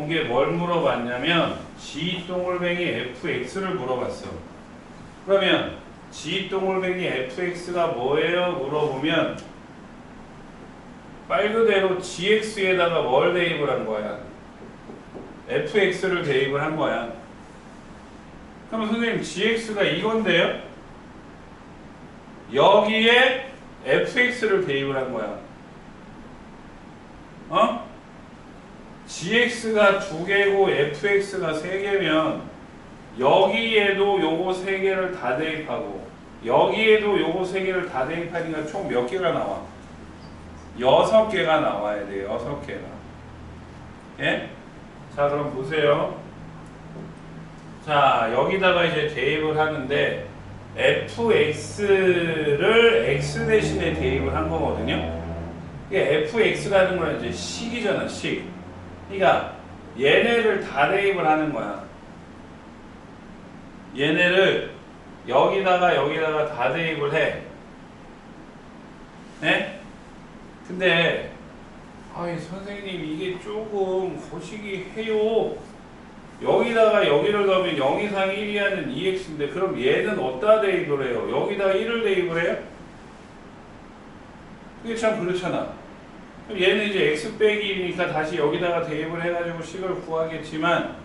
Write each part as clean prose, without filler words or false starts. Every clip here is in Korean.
게 뭘 물어봤냐면 G 동글뱅이 fx를 물어봤어. 그러면 G 동글뱅이 fx가 뭐예요? 물어보면 말 그대로 gx에다가 뭘 대입을 한 거야? fx를 대입을 한 거야. 그럼 선생님 gx가 이건데요? 여기에 fx를 대입을 한 거야. gx가 2개고 fx가 3개면 여기에도 요거 3개를 다 대입하고 여기에도 요거 3개를 다 대입하니까 총 몇 개가 나와? 6개가 나와야 돼요. 6개가. 예? 자, 그럼 보세요. 자, 여기다가 이제 대입을 하는데 fx를 x 대신에 대입을 한 거거든요. 이게 fx라는 건 이제 식이잖아, 식. 그러니까 얘네를 다 대입을 하는 거야. 얘네를 여기다가 다 대입을 해. 네? 근데 아이 선생님 이게 조금 거시기 해요. 여기다가 여기를 넣으면 0 이상 1이 하는 2x인데 그럼 얘는 어디다 대입을 해요? 여기다가 1을 대입을 해요? 그게 참 그렇잖아. 그럼 얘는 이제 x 빼기 1이니까 다시 여기다가 대입을 해가지고 식을 구하겠지만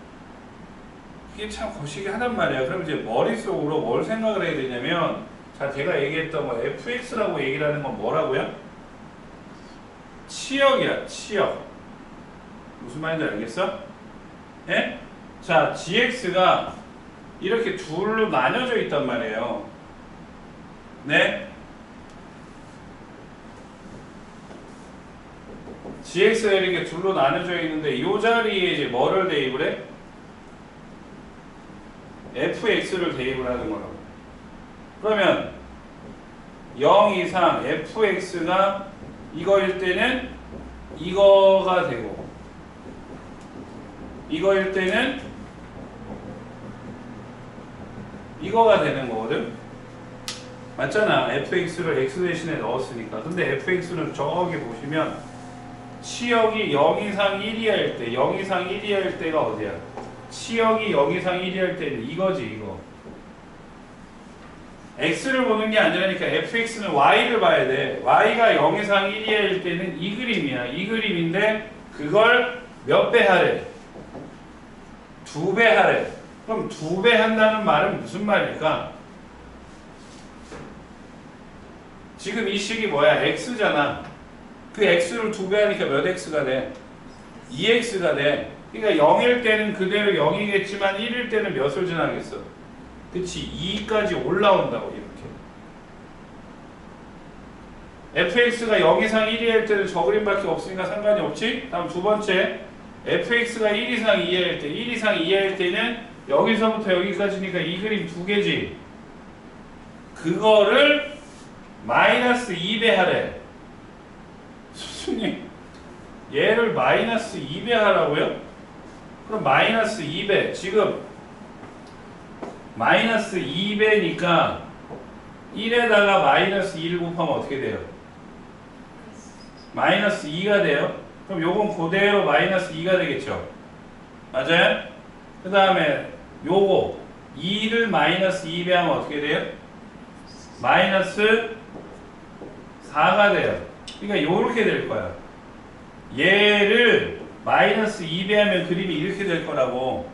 이게 참 거시기 하단 말이야. 그럼 이제 머릿속으로 뭘 생각을 해야 되냐면 자, 제가 얘기했던 거 fx라고 얘기를 하는 건 뭐라고요? 치역이야, 치역. 무슨 말인지 알겠어? 예? 자, gx가 이렇게 둘로 나뉘어져 있단 말이에요. 네? gx가 이렇게 둘로 나뉘어져 있는데 이 자리에 이제 뭐를 대입을 해? fx를 대입을 하는 거라고. 그러면 0 이상 fx가 이거일 때는 이거가 되고 이거일 때는 이거가 되는 거거든. 맞잖아. fx를 x 대신에 넣었으니까. 근데 fx는 저기 보시면 치역이 0 이상 1이 할 때 0 이상 1이 할 때가 어디야? 치역이 0 이상 1이 할 때는 이거지, 이거. x를 보는 게 아니라니까 fx는 y를 봐야 돼. y가 0 이상 1이 할 때는 이 그림이야. 이 그림인데 그걸 몇 배 하래? 2배 하래. 그럼 2배 한다는 말은 무슨 말일까? 지금 이 식이 뭐야? x잖아. 그 x를 2배 하니까 몇 x가 돼? 2x가 돼. 그러니까 0일 때는 그대로 0이겠지만 1일 때는 몇을 지나겠어? 그치? 2까지 올라온다고 이렇게. fx가 0 이상 1이 할 때는 저 그림밖에 없으니까 상관이 없지? 다음 두 번째 fx가 1 이상 2이 할 때 1 이상 2이 할 때는 여기서부터 여기까지니까 이 그림 두 개지. 그거를 마이너스 2배 하래. 스님 얘를 마이너스 2배 하라고요? 그럼 마이너스 2배 지금 마이너스 2배니까 1에다가 마이너스 2를 곱하면 어떻게 돼요? 마이너스 2가 돼요. 그럼 요건 그대로 마이너스 2가 되겠죠. 맞아요? 그 다음에 요거 2를 마이너스 2배 하면 어떻게 돼요? 마이너스 4가 돼요. 그러니까 요렇게 될 거야. 얘를 마이너스 2배 하면 그림이 이렇게 될 거라고.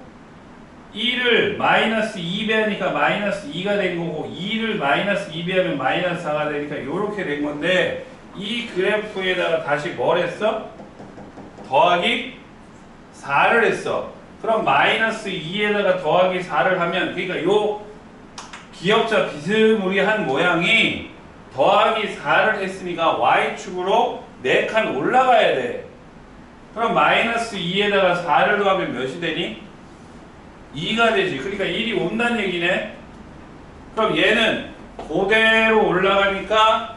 1을 마이너스 2배 하니까 마이너스 2가 된 거고 2를 마이너스 2배 하면 마이너스 4가 되니까 이렇게 된 건데 이 그래프에다가 다시 뭘 했어? 더하기 4를 했어. 그럼 마이너스 2에다가 더하기 4를 하면 그러니까 요 기역자 비스무리한 모양이 더하기 4를 했으니까 y축으로 4칸 올라가야 돼. 그럼 마이너스 2에다가 4를 더하면 몇이 되니? 2가 되지. 그러니까 1이 온다는 얘기네. 그럼 얘는 그대로 올라가니까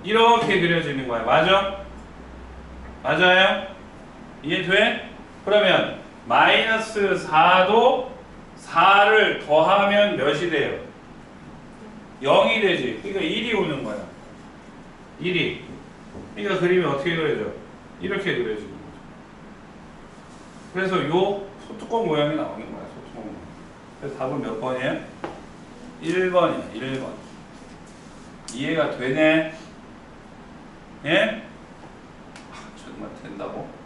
이렇게 그려지는 거야. 맞아? 맞아요? 이해돼? 그러면 마이너스 4도 4를 더하면 몇이 돼요? 0이 되지. 그러니까 1이 오는 거야. 1이. 그러니까 그림이 어떻게 그려져? 이렇게 그려지는 거죠. 그래서 요 소뚜껑 모양이 나오는 거야. 소뚜껑 모양. 그래서 답은 몇 번이에요? 1번이야. 1번. 이해가 되네? 예? 정말 된다고?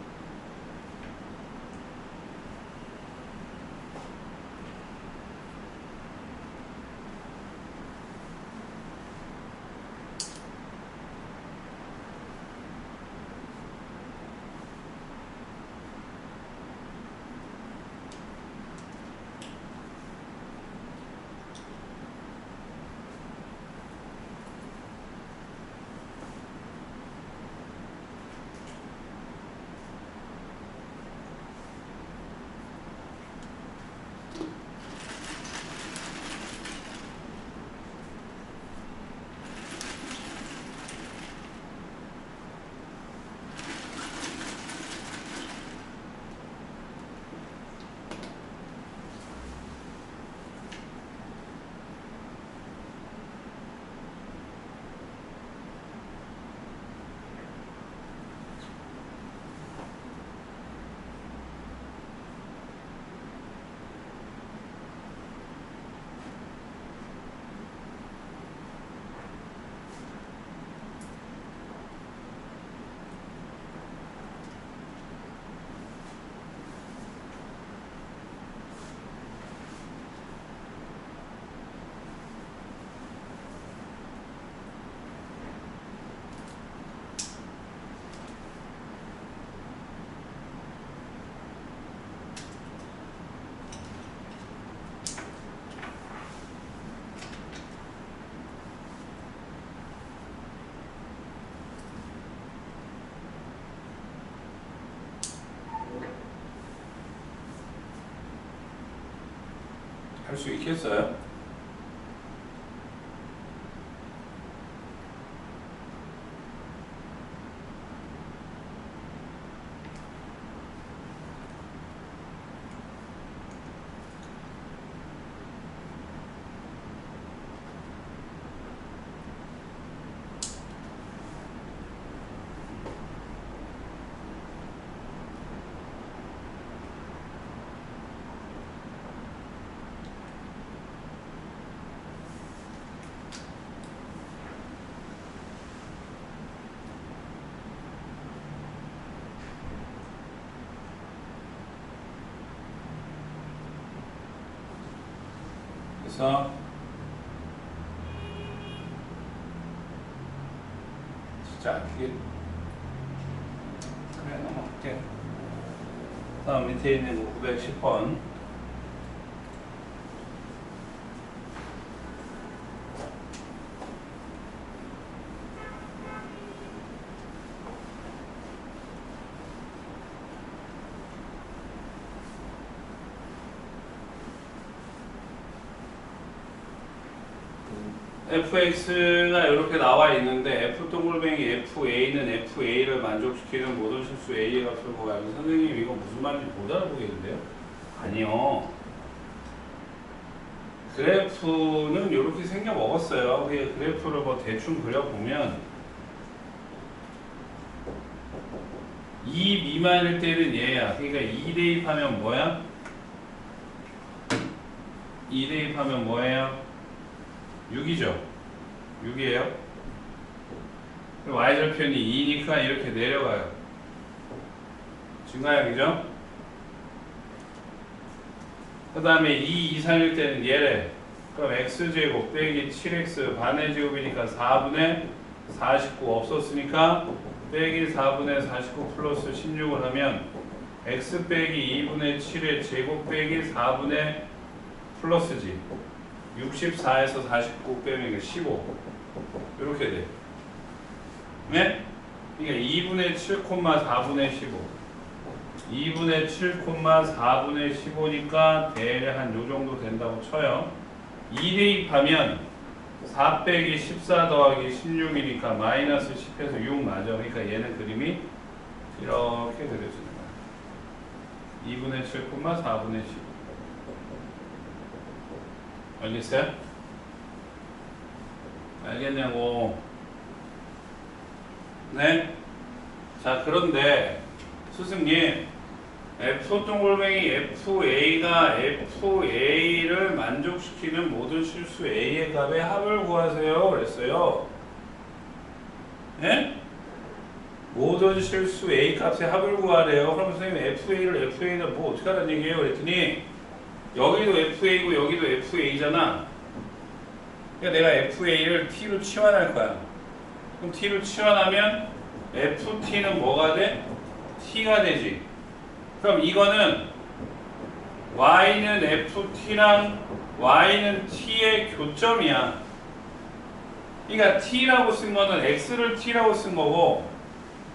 할 수 있겠어요? 그래서 진짜 그게 그래 넘어갈게. 다음 밑에 있는 910번. fx가 이렇게 나와 있는데 f 동글뱅이 fa는 fa를 만족시키는 모든 실수 a의 값을 구하면 선생님 이거 무슨 말인지 못 알아보겠는데요? 아니요. 그래프는 이렇게 생겨 먹었어요. 그래프를 뭐 대충 그려보면 2 미만일 때는 얘야. 그러니까 2 대입하면 뭐야? 2 대입하면 뭐예요? 6이죠. 6이에요. y절편이 2니까 이렇게 내려가요. 증가역이죠. 그 다음에 2 이상일 때는 얘래. 그럼 x제곱 빼기 7x 반의 제곱이니까 4분의 49 없었으니까 빼기 4분의 49 플러스 16을 하면 x 빼기 2분의 7의 제곱 빼기 4분의 플러스지. 64에서 49 빼면 15 이렇게 돼. 네? 그러니까 2분의 7, 4분의 15 2분의 7, 4분의 15니까 대략 한 요정도 된다고 쳐요. 2 대입하면 4 빼기 14 더하기 16이니까 마이너스 10에서 6 맞아. 그러니까 얘는 그림이 이렇게 그려지는 거야. 2분의 7, 4분의 15 알겠어요? 알겠냐고. 네? 자, 그런데 스승님 F 동글뱅이 FA가 FA를 만족시키는 모든 실수 A의 값의 합을 구하세요. 그랬어요. 예? 모든 실수 A 값의 합을 구하래요. 그럼 선생님 FA를 FA를 뭐 어떻게 하라는 얘기예요? 그랬더니 여기도 FA고 여기도 FA잖아. 그러니까 내가 FA를 T로 치환할 거야. 그럼 T로 치환하면 FT는 뭐가 돼? T가 되지. 그럼 이거는 Y는 FT랑 Y는 T의 교점이야. 그러니까 T라고 쓴 거는 X를 T라고 쓴 거고,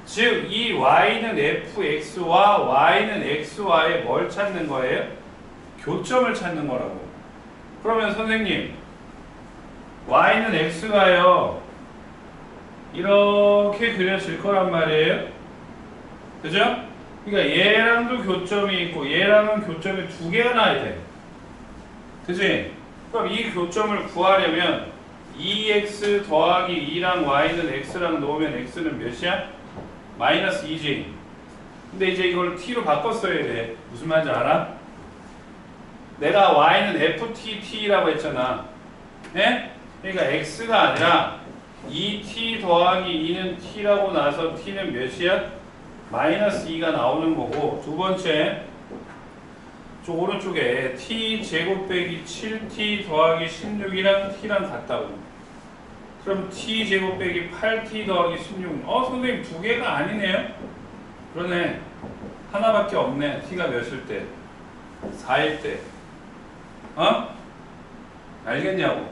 즉 이 Y는 FX와 Y는 XY에 뭘 찾는 거예요? 교점을 찾는 거라고. 그러면 선생님 Y는 X가요 이렇게 그려질 거란 말이에요. 그죠? 그러니까 얘랑도 교점이 있고 얘랑은 교점이 두 개가 나야 돼. 그지? 그럼 이 교점을 구하려면 2x 더하기 2랑 y는 x랑 놓으면 x는 몇이야? 마이너스 2지. 근데 이제 이걸 t로 바꿔 써야 돼. 무슨 말인지 알아? 내가 y는 ftT라고 했잖아. 예? 그러니까 x가 아니라 2t 더하기 2는 t라고 나서 t는 몇이야? 마이너스 2가 나오는 거고, 두 번째 저 오른쪽에 t 제곱 빼기 7t 더하기 16이랑 t랑 같다고. 그럼 t 제곱 빼기 8t 더하기 16. 선생님 두 개가 아니네요? 그러네. 하나밖에 없네. t가 몇일 때? 4일 때. 알겠냐고.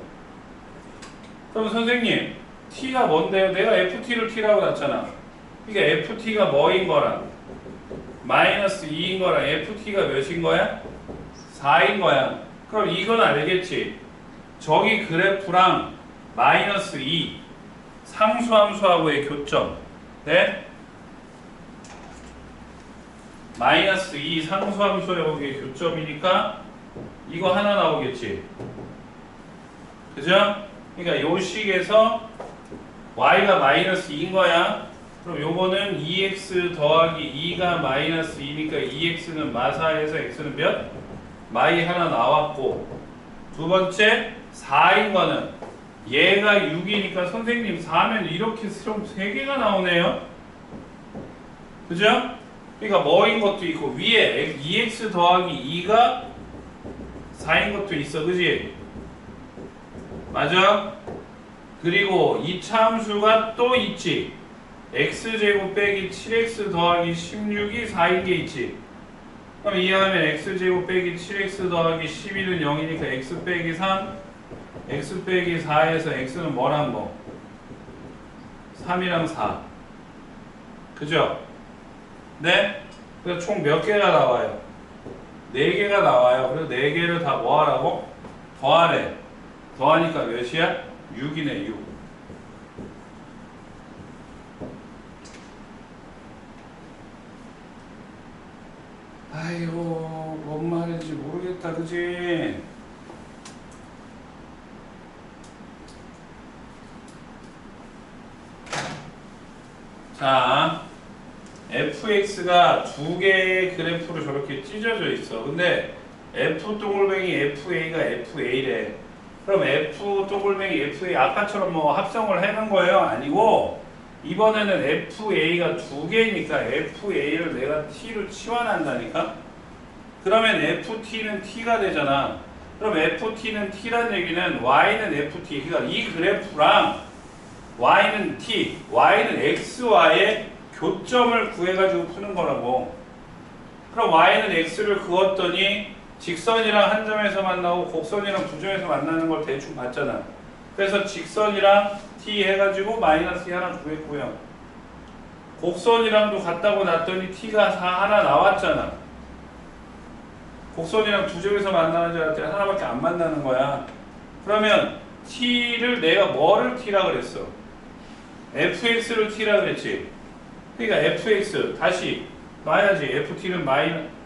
그럼 선생님 t가 뭔데요? 내가 ft를 t라고 놨잖아. 그러니까 ft가 뭐인 거랑 마이너스 2인 거랑 ft가 몇인 거야? 4인 거야. 그럼 이건 알겠지? 저기 그래프랑 마이너스 2 상수함수하고의 교점. 네? 마이너스 2 상수함수하고의 교점이니까 이거 하나 나오겠지? 그죠? 그러니까 요 식에서 y가 마이너스 2인 거야. 그럼 요거는 2x 더하기 2가 마이너스 2니까 2x는 마사에서 x는 몇? 마이 하나 나왔고, 두 번째 4인 거는 얘가 6이니까 선생님 4면 이렇게 좀 3개가 나오네요. 그죠? 그러니까 뭐인 것도 있고 위에 2x 더하기 2가 4인 것도 있어. 그지? 맞아? 그리고 이 차함수가 또 있지. x제곱 빼기 7x 더하기 16이 4인 게 있지. 그럼 이해하면 x제곱 빼기 7x 더하기 11은 0이니까 x 빼기 3, x 빼기 4에서 x는 뭐랑 뭐? 3이랑 4. 그죠? 네? 그래서 총 몇 개가 나와요? 4개가 나와요. 그래서 4개를 다 뭐 하라고? 더하래. 더하니까 몇이야? 6이네, 6. 아이고, 뭔 말인지 모르겠다, 그지? 자, fx가 두 개의 그래프로 저렇게 찢어져 있어. 근데 f 동글뱅이 fa가 fa래. 그럼 f 동글뱅이 fa 아까처럼 뭐 합성을 해놓은 거예요? 아니고 이번에는 fa가 두 개니까 fa를 내가 t로 치환한다니까? 그러면 ft는 t가 되잖아. 그럼 ft는 t란 얘기는 y는 ft. 그러니까 이 그래프랑 y는 t, y는 xy의 교점을 구해가지고 푸는 거라고. 그럼 y는 x를 그었더니 직선이랑 한 점에서 만나고 곡선이랑 두 점에서 만나는 걸 대충 봤잖아. 그래서 직선이랑 t 해가지고 마이너스 하나 구했고요. 곡선이랑도 같다고 놨더니 t가 4 하나 나왔잖아. 곡선이랑 두 점에서 만나는 줄 알았더니 하나밖에 안 만나는 거야. 그러면 t를 내가 뭐를 t라 그랬어? fx를 t라 그랬지. 그러니까 fx 다시 놔야지. ft는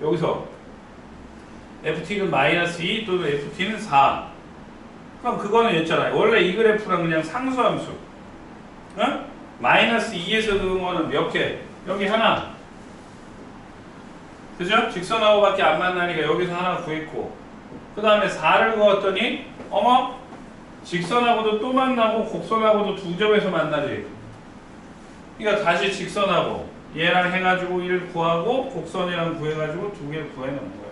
여기서 ft는 마이너스 2 또는 ft는 4. 그럼 그거는 있잖아요. 원래 이 그래프랑 그냥 상수함수. 마이너스 2에서 그은 거는 몇 개? 여기 하나. 그죠? 직선하고밖에 안 만나니까 여기서 하나 구했고, 그 다음에 4를 그었더니 어머? 직선하고도 또 만나고 곡선하고도 두 점에서 만나지. 그러니까 다시 직선하고 얘랑 해가지고 1 구하고 곡선이랑 구해가지고 두 개를 구해놓은 거야.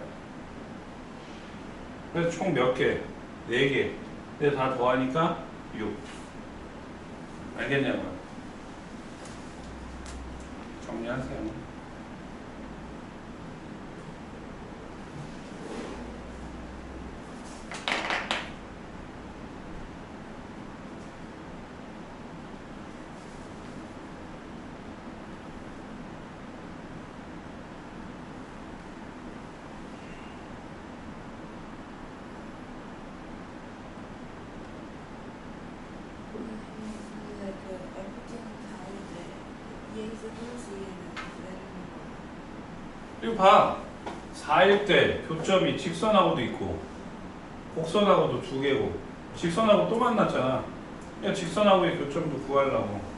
그래서 총 몇 개? 4개. 근데 다 더하니까 6. 알겠냐고요? 정리하세요. 이거 봐. 4일 때 교점이 직선하고도 있고 곡선하고도 두 개고 직선하고 또 만났잖아. 그냥 직선하고의 교점도 구하려고.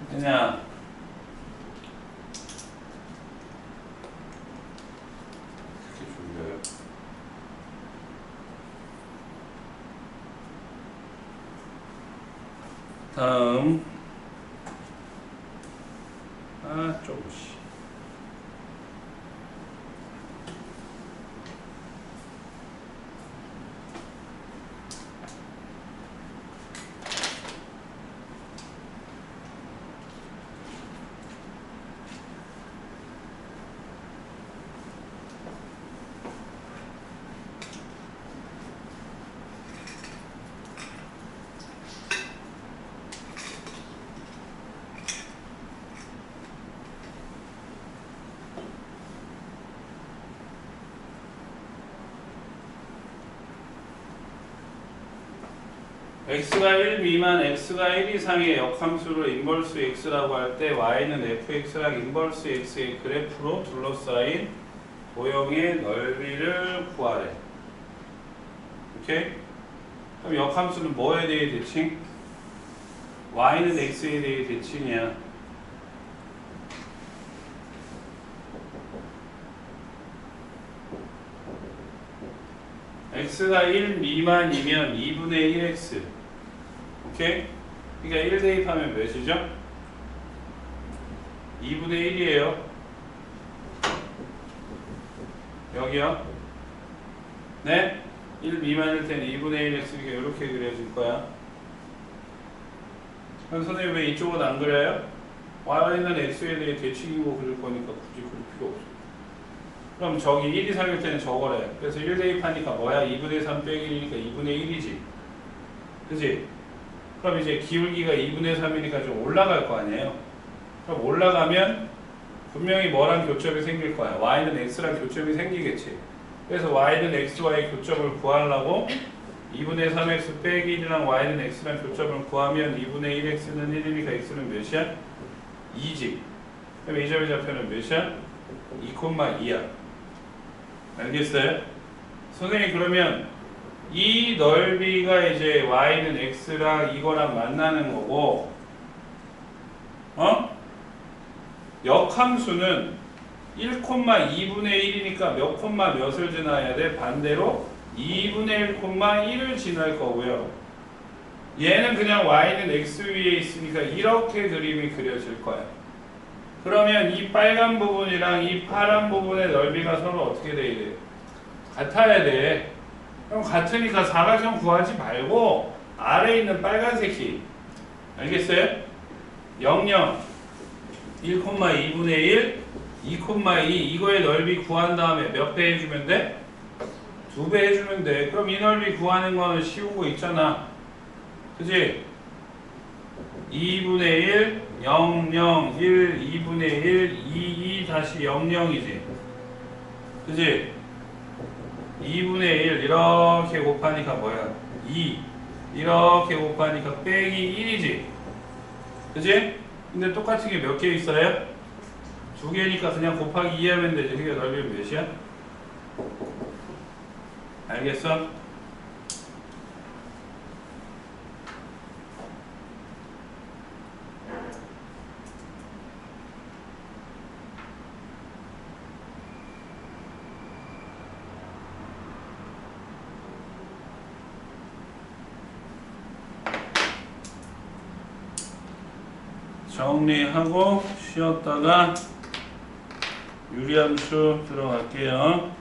그냥 이렇게 졸려요. 다음 조금씩 x가 1 미만, x가 1 이상의 역함수를 인벌스 x라고 할 때 y는 fx랑 인벌스 x의 그래프로 둘러싸인 도형의 넓이를 구하래. 오케이? 그럼 역함수는 뭐에 대해 대칭? y는 x에 대해 대칭이야. x가 1 미만이면 2분의 1x. 오케이? 그러니까 1 대입하면 몇이죠? 2분의 1이에요. 여기요. 네? 1 미만일 때는 2분의 1x 이렇게 그려질 거야. 그럼 선생님 왜 이쪽은 안 그려요? y는 x에 대해 대칭이고 그릴 거니까 굳이 그릴 필요 없어. 그럼 저기 1 이상일 때는 저거래. 그래서 1 대입하니까 뭐야? 2분의 3 빼기 1이니까 2분의 1이지. 그지? 그럼 이제 기울기가 2분의 3이니까 좀 올라갈 거 아니에요? 그럼 올라가면 분명히 뭐랑 교점이 생길 거야. y는 x랑 교점이 생기겠지. 그래서 y는 x와의 교점을 구하려고 2분의 3x 빼기 1이랑 y는 x랑 교점을 구하면 2분의 1x는 1이니까 x는 몇이야? 2지. 그럼 이 점의 좌표는 몇이야? 2,2야. 알겠어요? 선생님 그러면 이 넓이가 이제 y는 x랑 이거랑 만나는 거고, 역함수는 1,2분의 1이니까 몇 콤마 몇을 지나야 돼? 반대로 2분의 1,1을 지날 거고요. 얘는 그냥 y는 x 위에 있으니까 이렇게 그림이 그려질 거야. 그러면 이 빨간 부분이랑 이 파란 부분의 넓이가 서로 어떻게 돼야 돼? 같아야 돼. 그럼 같으니까 사각형 구하지 말고 아래에 있는 빨간색이, 알겠어요? 0, 0, 1,2분의 1, 2,2 이거의 넓이 구한 다음에 몇 배 해주면 돼? 2배 해주면 돼. 그럼 이 넓이 구하는 거는 쉬운 거 있잖아. 그지? 2분의 1, 0, 0, 1, 2분의 1, 2, 2 다시 0, 0이지. 그지? 2분의 1 이렇게 곱하니까 뭐야? 2 이렇게 곱하니까 빼기 1이지. 그지? 근데 똑같은 게 몇 개 있어요? 2개니까 그냥 곱하기 2 하면 되지. 그게 넓이는 몇이야? 알겠어? 정리하고 쉬었다가 유리함수 들어갈게요.